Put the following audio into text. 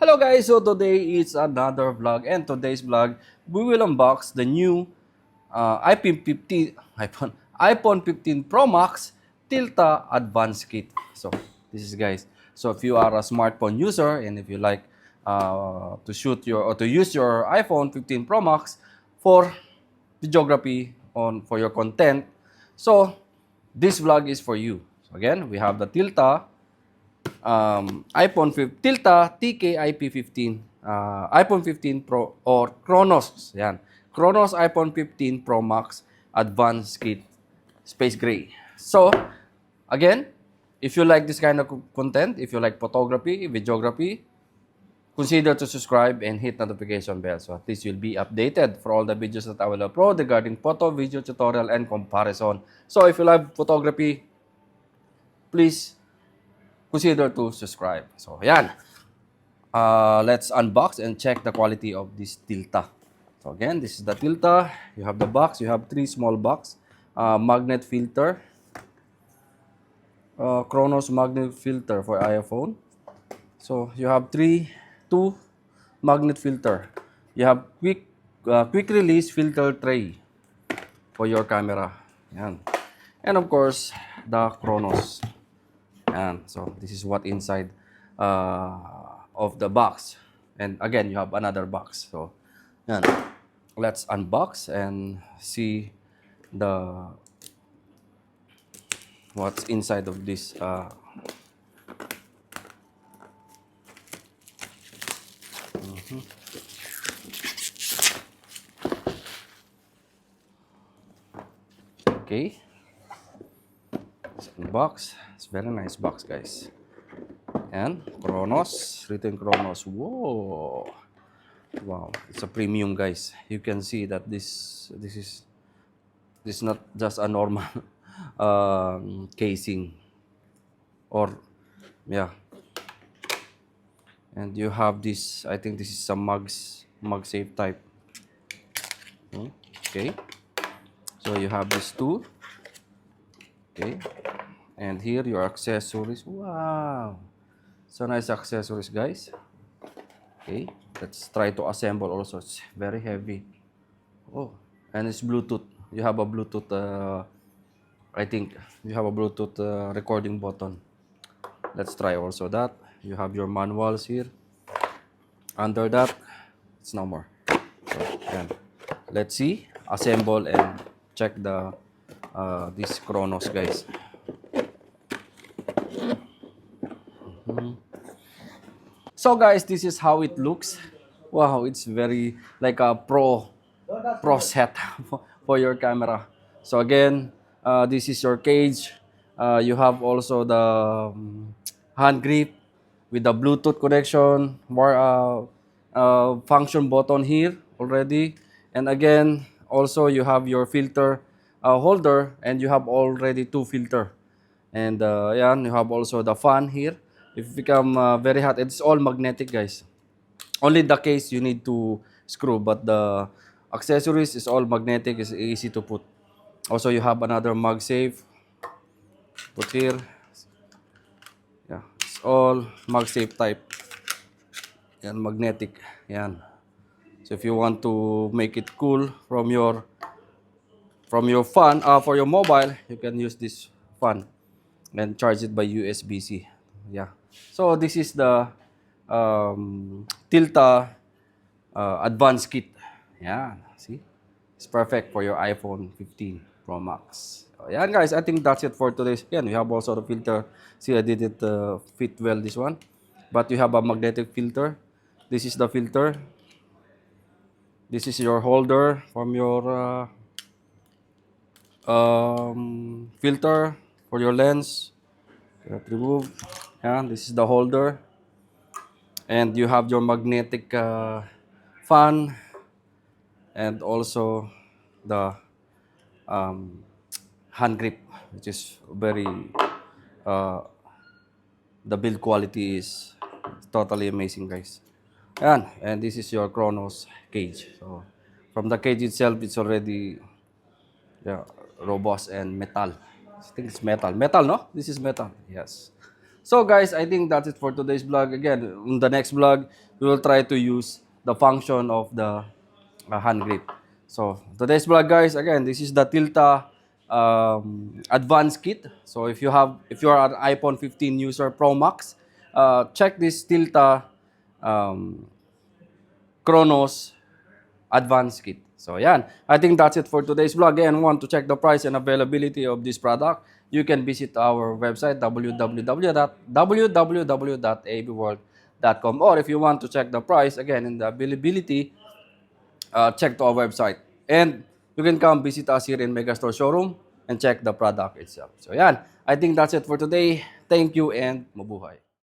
Hello guys, so today is another vlog and today's vlog we will unbox the new iPhone 15 iPhone 15 Pro Max Tilta Advanced Kit. So this is guys. So if you are a smartphone user and if you like to shoot your or to use your iPhone 15 Pro Max for videography on for your content, so this vlog is for you. So again, we have the Tilta iPhone 15, Tilta TK-IP15, iPhone 15 Pro or Khronos. Yan. Khronos iPhone 15 Pro Max Advanced Kit Space Gray. So, again, if you like this kind of content, if you like photography, videography, consider to subscribe and hit notification bell so at least you'll be updated for all the videos that I will upload regarding photo, video, tutorial, and comparison. So, if you love photography, please consider to subscribe. So, yan. Let's unbox and check the quality of this Tilta. So, again, this is the Tilta. You have the box. You have three small box. Magnet filter. Khronos magnet filter for iPhone. So, you have two magnet filter. You have quick release filter tray for your camera. Yan. And of course, the Khronos. And so this is what inside of the box. And again, you have another box. So, yan. Let's unbox and see the what's inside of this. Okay. Let's unbox. It's very nice box, guys. And Khronos, written Khronos. Whoa! Wow, it's a premium, guys. You can see that this is not just a normal casing, or yeah. And you have this. I think this is some mug safe type. Okay. So you have this two. Okay. And here your accessories. Wow. So nice accessories, guys. Okay, let's try to assemble also. It's very heavy. Oh, and it's Bluetooth. You have a Bluetooth, I think you have a Bluetooth recording button. Let's try also that. You have your manuals here. Under that, it's no more. So, yan. Let's see, assemble and check the this Khronos, guys. So guys, this is how it looks. Wow, it's very like a pro set for your camera. So again, this is your cage. You have also the hand grip with the Bluetooth connection, more function button here already. And again, also you have your filter holder, and you have already two filter. And yeah, you have also the fan here. If it become very hot, it's all magnetic, guys. Only the case you need to screw, but the accessories is all magnetic. It's easy to put. Also, you have another MagSafe. Put here. Yeah, it's all MagSafe type. Yan, magnetic. Yan. So if you want to make it cool from your fan, for your mobile, you can use this fan and charge it by USB-C. Yeah. So this is the Tilta Advanced Kit. Yeah. See? It's perfect for your iPhone 15 Pro Max. So, yeah, guys. I think that's it for today's. Yan, we have also the filter. See, I did it fit well, this one. But you have a magnetic filter. This is the filter. This is your holder from your filter for your lens. Remove. Yeah, this is the holder. And you have your magnetic fan, and also the hand grip, which is very the build quality is totally amazing, guys. And this is your Khronos cage. So from the cage itself, it's already, yeah, robust and metal. I think it's metal. Metal, no? This is metal. Yes. So guys, I think that's it for today's vlog. Again, in the next vlog, we will try to use the function of the hand grip. So today's vlog, guys, again, this is the Tilta advanced kit. So if you are an iPhone 15 user Pro Max, check this Tilta um, Khronos advanced kit. So yan, I think that's it for today's vlog. Again, want to check the price and availability of this product, you can visit our website www.abworld.com, or if you want to check the price again and the availability, check to our website. And you can come visit us here in Megastore showroom and check the product itself. So yan, I think that's it for today. Thank you and mabuhay.